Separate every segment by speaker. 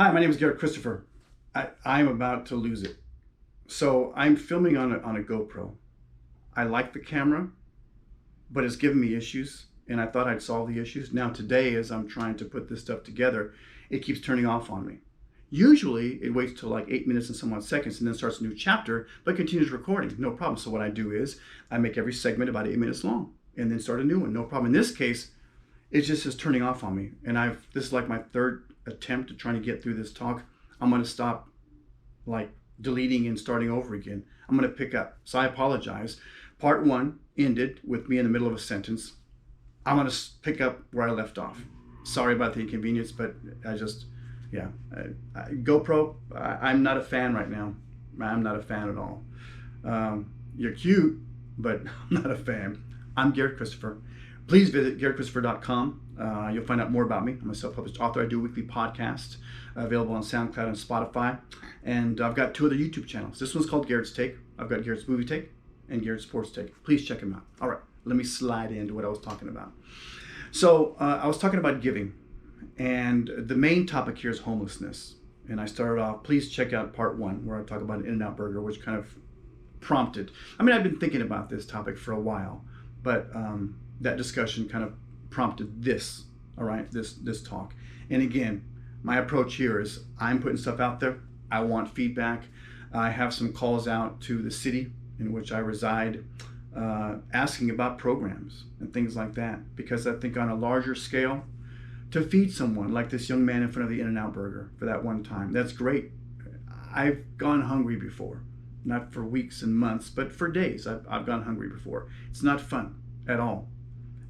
Speaker 1: Hi, my name is Garrett Christopher. I'm about to lose it. So I'm filming on a GoPro. I like the camera, but it's giving me issues, and I thought I'd solve the issues. Now today, as I'm trying to put this stuff together, it keeps turning off on me. Usually it waits till like 8 minutes and some odd seconds and then starts a new chapter, but continues recording, no problem. So what I do is I make every segment about 8 minutes long and then start a new one, no problem. In this case, it just is turning off on me. And this is like my third attempt at trying to get through this talk. I'm going to stop like deleting and starting over again. I'm going to pick up. So I apologize. Part one ended with me in the middle of a sentence. I'm going to pick up where I left off. Sorry about the inconvenience, but GoPro, I'm not a fan right now. I'm not a fan at all. You're cute, but I'm not a fan. I'm Garrett Christopher. Please visit GarettChristopher.com. You'll find out more about me. I'm a self-published author. I do a weekly podcast available on Soundcloud and Spotify. And I've got two other YouTube channels. This one's called Garrett's Take. I've got Garrett's Movie Take and Garrett's Sports Take. Please check them out. All right, let me slide into what I was talking about. So I was talking about giving. And the main topic here is homelessness. And I started off, please check out part one where I talk about an In-N-Out Burger, which kind of prompted. I mean, I've been thinking about this topic for a while, but that discussion kind of prompted this, all right, this talk. And again, my approach here is I'm putting stuff out there. I want feedback. I have some calls out to the city in which I reside, asking about programs and things like that, because I think on a larger scale, to feed someone like this young man in front of the In-N-Out Burger for that one time, that's great. I've gone hungry before, not for weeks and months, but for days. I've gone hungry before. It's not fun at all.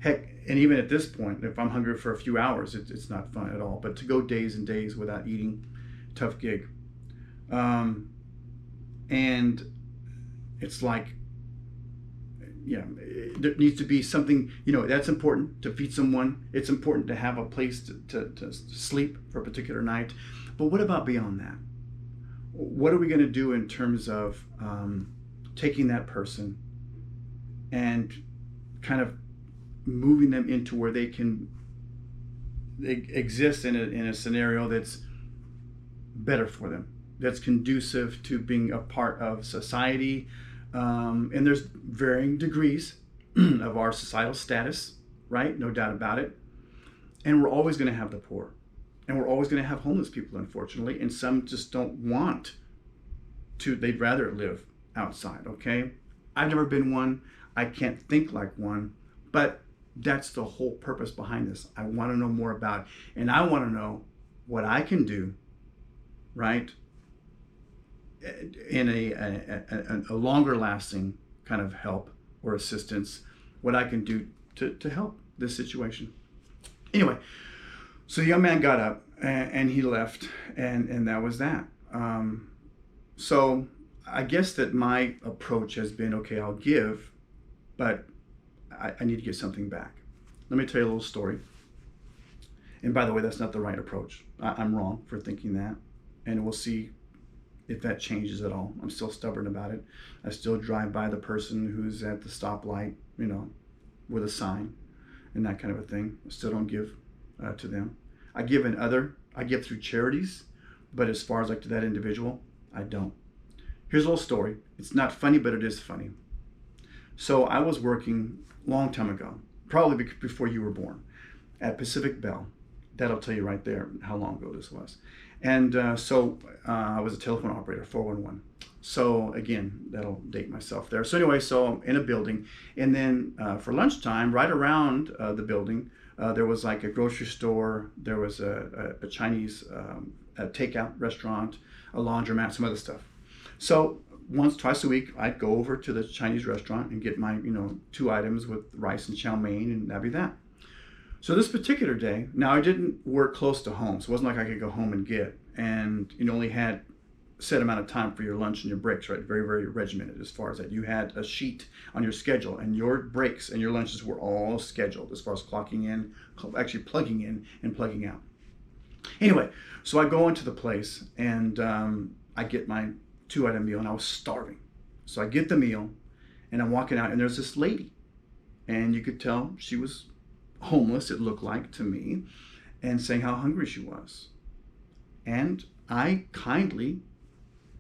Speaker 1: Heck, and even at this point, if I'm hungry for a few hours, it's not fun at all. But to go days and days without eating, tough gig. And it's like, there needs to be something, that's important to feed someone. It's important to have a place to sleep for a particular night. But what about beyond that? What are we going to do in terms of taking that person and kind of moving them into where they exist in a scenario that's better for them, that's conducive to being a part of society. And there's varying degrees of our societal status, right? No doubt about it. And we're always going to have the poor. And we're always going to have homeless people, unfortunately. And some just don't want to, they'd rather live outside, okay? I've never been one. I can't think like one. But that's the whole purpose behind this. I want to know more about it. And I want to know what I can do, right? In a longer lasting kind of help or assistance, what I can do to help this situation. Anyway, so the young man got up and he left, and that was that. So I guess that my approach has been, okay, I'll give, but I need to get something back. Let me tell you a little story. And by the way, that's not the right approach. I'm wrong for thinking that, and we'll see if that changes at all. I'm still stubborn about it. I still drive by the person who's at the stoplight, with a sign and that kind of a thing. I still don't give to them. I give through charities, but as far as like to that individual, I don't. Here's a little story. It's not funny, but it is funny. So I was working a long time ago, probably before you were born, at Pacific Bell. That'll tell you right there how long ago this was. And so I was a telephone operator, 411. So again, that'll date myself there. So anyway, so I'm in a building, and then for lunchtime, right around the building, there was like a grocery store, there was a Chinese a takeout restaurant, a laundromat, some other stuff. So once, twice a week, I'd go over to the Chinese restaurant and get my, 2 items with rice and chow mein, and that'd be that. So this particular day, now I didn't work close to home, so it wasn't like I could go home and get, and you only had a set amount of time for your lunch and your breaks, right? Very, very regimented as far as that. You had a sheet on your schedule, and your breaks and your lunches were all scheduled as far as clocking in, actually plugging in and plugging out. Anyway, so I go into the place, and I get my 2-item meal, and I was starving. So I get the meal, and I'm walking out, and there's this lady, and you could tell she was homeless, it looked like to me, and saying how hungry she was. and I kindly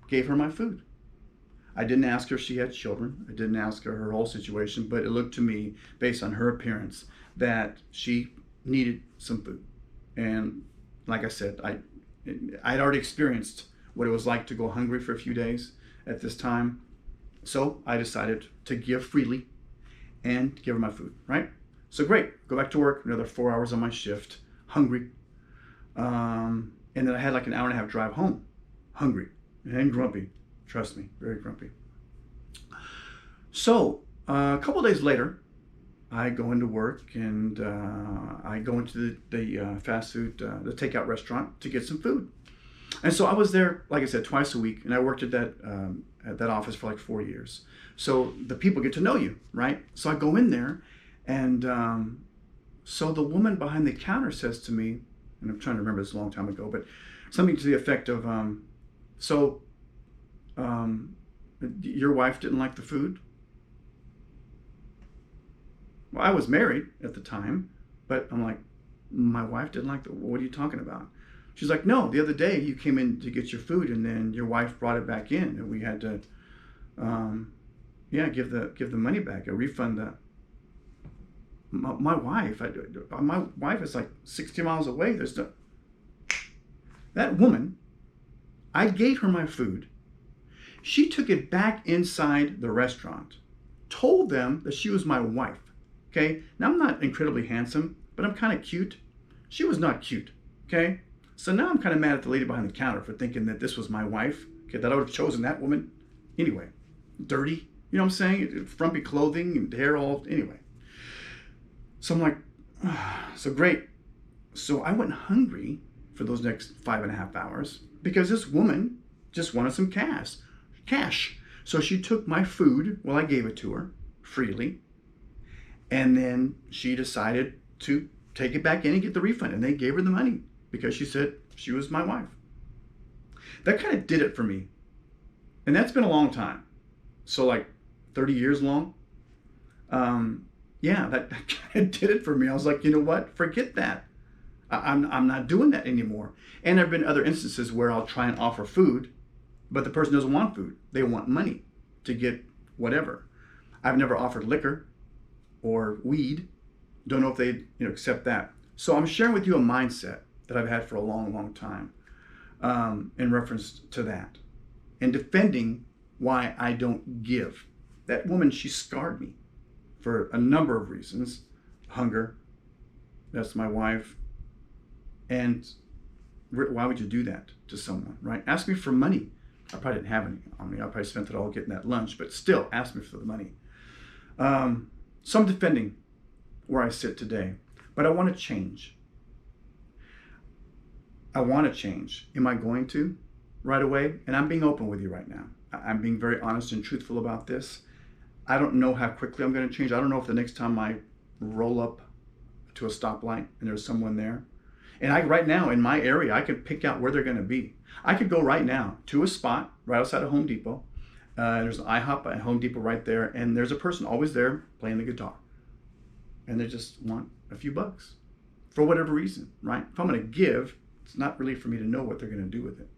Speaker 1: gave her my food. I didn't ask her if she had children. I didn't ask her whole situation, but it looked to me, based on her appearance, that she needed some food. And like I said, I'd already experienced what it was like to go hungry for a few days at this time. So I decided to give freely and give her my food, right? So great, go back to work, another 4 hours on my shift, hungry. And then I had like an hour and a half drive home, hungry and grumpy. Trust me, very grumpy. So a couple days later, I go into work and I go into the fast food, the takeout restaurant to get some food. And so I was there, like I said, twice a week, and I worked at that office for like 4 years. So the people get to know you, right? So I go in there, and so the woman behind the counter says to me, and I'm trying to remember this a long time ago, but something to the effect of, your wife didn't like the food? Well, I was married at the time, but I'm like, my wife didn't like what are you talking about? She's like, no, the other day you came in to get your food and then your wife brought it back in and we had to, give the money back, a refund. My wife is like 60 miles away. That woman, I gave her my food. She took it back inside the restaurant, told them that she was my wife. Okay, now I'm not incredibly handsome, but I'm kind of cute. She was not cute. Okay, so now I'm kind of mad at the lady behind the counter for thinking that this was my wife. Okay, that I would have chosen that woman. Anyway, dirty, you know what I'm saying? Frumpy clothing and hair all, anyway. So I'm like, so great. So I went hungry for those next 5.5 hours because this woman just wanted some cash. So she took my food, well, I gave it to her freely. And then she decided to take it back in and get the refund. And they gave her the money because she said she was my wife. That kind of did it for me. And that's been a long time. So like 30 years long. That kind of did it for me. I was like, you know what? Forget that. I'm not doing that anymore. And there have been other instances where I'll try and offer food, but the person doesn't want food. They want money to get whatever. I've never offered liquor or weed. Don't know if they'd accept that. So I'm sharing with you a mindset that I've had for a long, long time in reference to that and defending why I don't give. That woman, she scarred me for a number of reasons. Hunger, that's my wife. And why would you do that to someone, right? Ask me for money. I probably didn't have any. I probably spent it all getting that lunch, but still ask me for the money. So I'm defending where I sit today, but I want to change. I want to change. Am I going to right away? And I'm being open with you right now. I'm being very honest and truthful about this. I don't know how quickly I'm going to change. I don't know if the next time I roll up to a stoplight and there's someone there. And right now in my area, I could pick out where they're going to be. I could go right now to a spot right outside of Home Depot. There's an IHOP at Home Depot right there, and there's a person always there playing the guitar. And they just want a few bucks for whatever reason, right? If I'm going to give, it's not really for me to know what they're going to do with it.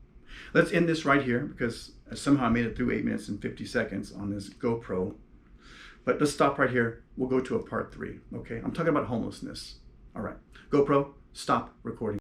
Speaker 1: Let's end this right here because somehow I made it through 8 minutes and 50 seconds on this Gopro. But let's stop right here. We'll go to a part 3, okay? I'm talking about homelessness. All right. Gopro, stop recording.